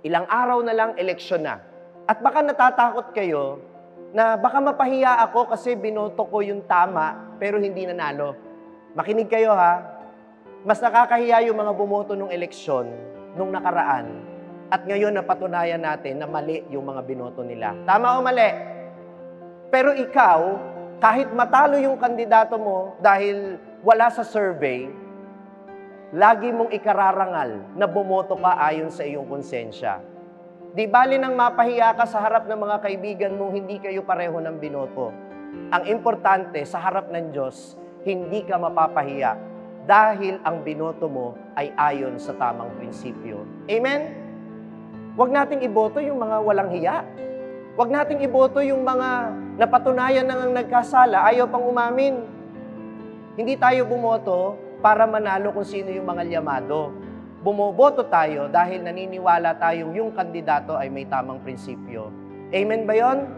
Ilang araw na lang, eleksyon na. At baka natatakot kayo na baka mapahiya ako kasi binoto ko yung tama pero hindi nanalo. Makinig kayo ha. Mas nakakahiya yung mga bumoto nung eleksyon nung nakaraan at ngayon napatunayan natin na mali yung mga binoto nila. Tama o mali? Pero ikaw, kahit matalo yung kandidato mo dahil wala sa survey, lagi mong ikararangal na bumoto ka ayon sa iyong konsensya. Di bali nang mapahiya ka sa harap ng mga kaibigan mo, hindi kayo pareho ng binoto. Ang importante, sa harap ng Diyos, hindi ka mapapahiya dahil ang binoto mo ay ayon sa tamang prinsipyo. Amen? Huwag nating iboto yung mga walang hiya. Huwag nating iboto yung mga napatunayan nang nagkasala, ayaw pang umamin. Hindi tayo bumoto para manalo kung sino yung mga lyamado. Bumoboto tayo dahil naniniwala tayong yung kandidato ay may tamang prinsipyo. Amen ba yon?